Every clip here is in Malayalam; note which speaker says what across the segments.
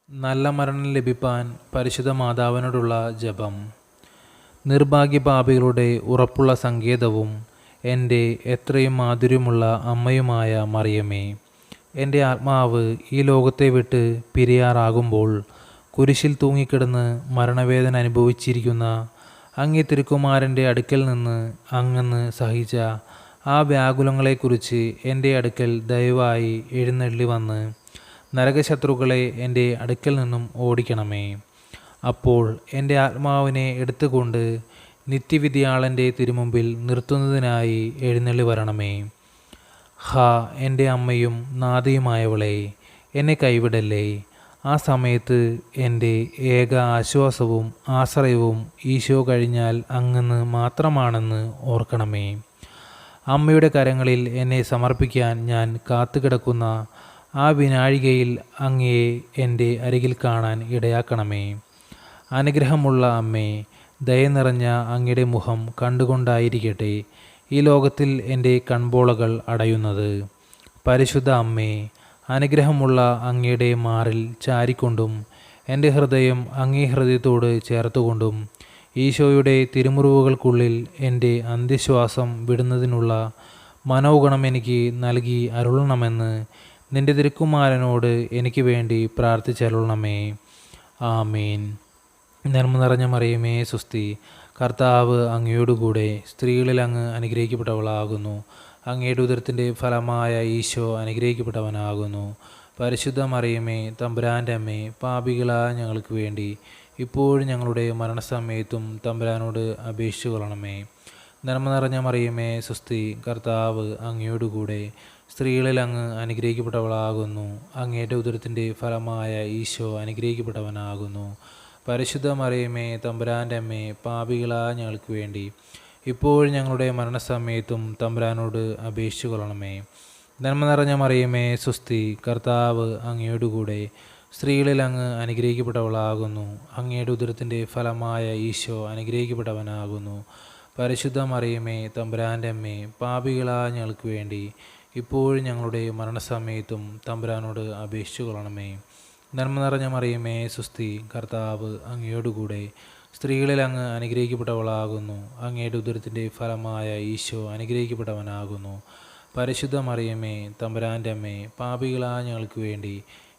Speaker 1: നല്ല മരണം ലഭിപ്പാൻ പരിശുദ്ധ മാതാവിനോടുള്ള ജപം. നിർഭാഗ്യപാപികളുടെ ഉറപ്പുള്ള സങ്കേതവും എൻ്റെ എത്രയും മാധുര്യമുള്ള അമ്മയുമായ മറിയമേ, എൻ്റെ ആത്മാവ് ഈ ലോകത്തെ വിട്ട് പിരിയാറാകുമ്പോൾ കുരിശിൽ തൂങ്ങിക്കിടന്ന് മരണവേദന അനുഭവിച്ചിരിക്കുന്ന അങ്ങേ തിരുക്കുമാരൻ്റെ അടുക്കൽ നിന്ന് അങ്ങന്ന് സഹിച്ച ആ വ്യാകുലങ്ങളെക്കുറിച്ച് എൻ്റെ അടുക്കൽ ദയവായി എഴുന്നള്ളി വന്ന് നരകശത്രുക്കളെ എൻ്റെ അടുക്കൽ നിന്നും ഓടിക്കണമേ. അപ്പോൾ എൻ്റെ ആത്മാവിനെ എടുത്തുകൊണ്ട് നിത്യവിധിയാളൻ്റെ തിരുമുമ്പിൽ നിർത്തുന്നതിനായി എഴുന്നള്ളി വരണമേ. ഹാ, എൻ്റെ അമ്മയും നാഥയുമായവളെ, എന്നെ കൈവിടല്ലേ. ആ സമയത്ത് എൻ്റെ ഏക ആശ്വാസവും ആശ്രയവും ഈശോ കഴിഞ്ഞാൽ അങ്ങന്ന് മാത്രമാണെന്ന് ഓർക്കണമേ. അമ്മയുടെ കരങ്ങളിൽ എന്നെ സമർപ്പിക്കാൻ ഞാൻ കാത്തുകിടക്കുന്ന ആ വിനാഴികയിൽ അങ്ങയെ എൻ്റെ അരികിൽ കാണാൻ ഇടയാക്കണമേ. അനുഗ്രഹമുള്ള അമ്മേ, ദയ നിറഞ്ഞ അങ്ങയുടെ മുഖം കണ്ടുകൊണ്ടായിരിക്കട്ടെ ഈ ലോകത്തിൽ എൻ്റെ കൺപോളകൾ അടയുന്നത്. പരിശുദ്ധ അമ്മേ, അനുഗ്രഹമുള്ള അങ്ങയുടെ മാറിൽ ചാരിക്കൊണ്ടും എൻ്റെ ഹൃദയം അങ്ങേ ഹൃദയത്തോട് ചേർത്തുകൊണ്ടും ഈശോയുടെ തിരുമുറിവുകൾക്കുള്ളിൽ എൻ്റെ അന്ത്യശ്വാസം വിടുന്നതിനുള്ള മനോഗുണം എനിക്ക് നൽകി അരുളണമെന്ന് നിന്റെ തിരുക്കുമാരനോട് എനിക്ക് വേണ്ടി പ്രാർത്ഥിച്ചരുളണമേ. ആമേൻ. നന്മ നിറഞ്ഞ മറിയമേ, സുസ്തി. കർത്താവ് അങ്ങയോടുകൂടെ സ്ത്രീകളിൽ അങ്ങ് അനുഗ്രഹിക്കപ്പെട്ടവളാകുന്നു. അങ്ങയുടെ ഉദരത്തിൻ്റെ ഫലമായ ഈശോ അനുഗ്രഹിക്കപ്പെട്ടവനാകുന്നു. പരിശുദ്ധ മറിയമേ, തമ്പുരാൻ്റെ അമ്മേ, പാപികളായ ഞങ്ങൾക്ക് വേണ്ടി ഇപ്പോഴും ഞങ്ങളുടെ മരണസമയത്തും തമ്പുരാനോട് അപേക്ഷിച്ചു കൊള്ളണമേ. നന്മ നിറഞ്ഞ മറിയമേ, സുസ്തി. കർത്താവ് അങ്ങയോടുകൂടെ സ്ത്രീകളിൽ അങ്ങ് അനുഗ്രഹിക്കപ്പെട്ടവളാകുന്നു. അങ്ങയുടെ ഉദരത്തിൻ്റെ ഫലമായ ഈശോ അനുഗ്രഹിക്കപ്പെട്ടവനാകുന്നു. പരിശുദ്ധ മറിയമേ, തമ്പുരാൻ്റെ അമ്മേ, പാപികളായ ഞങ്ങൾക്ക് വേണ്ടി ഇപ്പോഴും ഞങ്ങളുടെ മരണസമയത്തും തമ്പുരാനോട് അപേക്ഷിച്ചു കൊള്ളണമേ. നന്മ നിറഞ്ഞ മറിയമേ, സുസ്തി. കർത്താവ് അങ്ങയോടുകൂടെ സ്ത്രീകളിൽ അങ്ങ് അനുഗ്രഹിക്കപ്പെട്ടവളാകുന്നു. അങ്ങയുടെ ഉദരത്തിൻ്റെ ഫലമായ ഈശോ അനുഗ്രഹിക്കപ്പെട്ടവനാകുന്നു. പരിശുദ്ധ മറിയമേ, തമ്പുരാൻ്റെ അമ്മേ, പാപികളായ ഞങ്ങൾക്ക് വേണ്ടി ഇപ്പോഴും ഞങ്ങളുടെ മരണസമയത്തും തമ്പുരാനോട് അപേക്ഷിച്ചു കൊള്ളണമേ. നന്മ നിറഞ്ഞ മറിയമേ, സുസ്തി. കർത്താവ് അങ്ങയോടുകൂടെ സ്ത്രീകളിൽ അങ്ങ് അനുഗ്രഹിക്കപ്പെട്ടവളാകുന്നു. അങ്ങയുടെ ഉദരത്തിൻ്റെ ഫലമായ ഈശോ അനുഗ്രഹിക്കപ്പെട്ടവനാകുന്നു. പരിശുദ്ധ മറിയമേ, തമ്പുരാൻ്റെ അമ്മേ, പാപികളായ ഞങ്ങൾക്ക് വേണ്ടി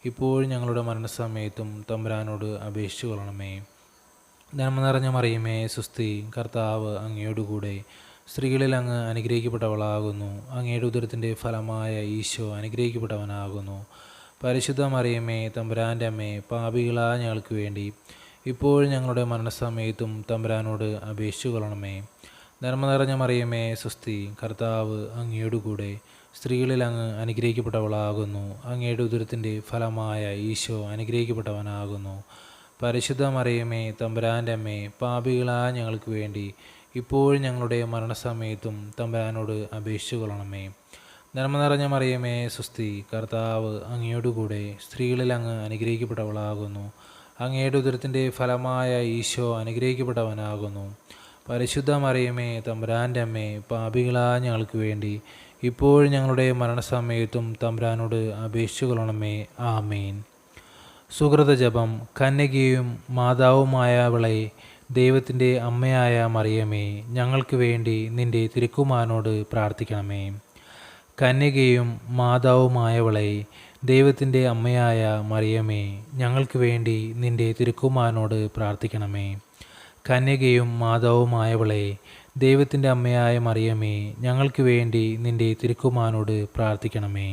Speaker 1: ഇപ്പോഴും ഞങ്ങളുടെ മരണസമയത്തും തമ്പുരാനോട് അപേക്ഷിച്ചു കൊള്ളണമേ. നന്മ നിറഞ്ഞ മറിയമേ, സുസ്തി. കർത്താവ് അങ്ങയോടുകൂടെ സ്ത്രീകളിൽ അങ്ങ് അനുഗ്രഹിക്കപ്പെട്ടവളാകുന്നു. അങ്ങയുടെ ഉദരത്തിൻ്റെ ഫലമായ ഈശോ അനുഗ്രഹിക്കപ്പെട്ടവനാകുന്നു. പരിശുദ്ധ മറിയമേ, തമ്പുരാൻ്റെ അമ്മേ, പാപികളായ ഞങ്ങൾക്ക് വേണ്ടി ഇപ്പോഴും ഞങ്ങളുടെ മരണസമയത്തും തമ്പുരാനോട് അപേക്ഷിച്ചു കൊള്ളണമേ. നന്മ നിറഞ്ഞ മറിയമേ, സുസ്തി. കർത്താവ് അങ്ങയോടുകൂടെ സ്ത്രീകളിൽ അങ്ങ് അനുഗ്രഹിക്കപ്പെട്ടവളാകുന്നു. അങ്ങയുടെ ഉദരത്തിൻ്റെ ഫലമായ ഈശോ അനുഗ്രഹിക്കപ്പെട്ടവനാകുന്നു. പരിശുദ്ധ മറിയമേ, തമ്പുരാൻ്റെ അമ്മേ, പാപികളായ ഞങ്ങൾക്ക് വേണ്ടി ഇപ്പോഴും ഞങ്ങളുടെ മരണസമയത്തും തമ്പുരാനോട് അപേക്ഷിച്ചു കൊള്ളണമേ. നന്മ നിറഞ്ഞ മറിയമേ, സുസ്തി. കർത്താവ് അങ്ങയോടുകൂടെ സ്ത്രീകളിൽ അങ്ങ് അനുഗ്രഹിക്കപ്പെട്ടവളാകുന്നു. അങ്ങയുടെ ഉദരത്തിൻ്റെ ഫലമായ ഈശോ അനുഗ്രഹിക്കപ്പെട്ടവനാകുന്നു. പരിശുദ്ധ മറിയമേ, തമ്പുരാൻ്റെ അമ്മേ, പാപികളായ ഞങ്ങൾക്ക് വേണ്ടി ഇപ്പോഴും ഞങ്ങളുടെ മരണസമയത്തും തമ്പുരാനോട് അപേക്ഷിച്ചു കൊള്ളണമേ. ആമേൻ. സുകൃത ജപം. കന്യകയും മാതാവുമായവളെ, ദൈവത്തിൻ്റെ അമ്മയായ മറിയമേ, ഞങ്ങൾക്ക് വേണ്ടി നിന്റെ തിരുക്കുമാരനോട് പ്രാർത്ഥിക്കണമേ. കന്യകയും മാതാവുമായവളെ, ദൈവത്തിൻ്റെ അമ്മയായ മറിയമേ, ഞങ്ങൾക്ക് വേണ്ടി നിന്റെ തിരുക്കുമാരനോട് പ്രാർത്ഥിക്കണമേ. കന്യകയും മാതാവുമായവളെ, ദൈവത്തിൻ്റെ അമ്മയായ മറിയമേ, ഞങ്ങൾക്ക് വേണ്ടി നിന്റെ തിരുക്കുമാരനോട് പ്രാർത്ഥിക്കണമേ.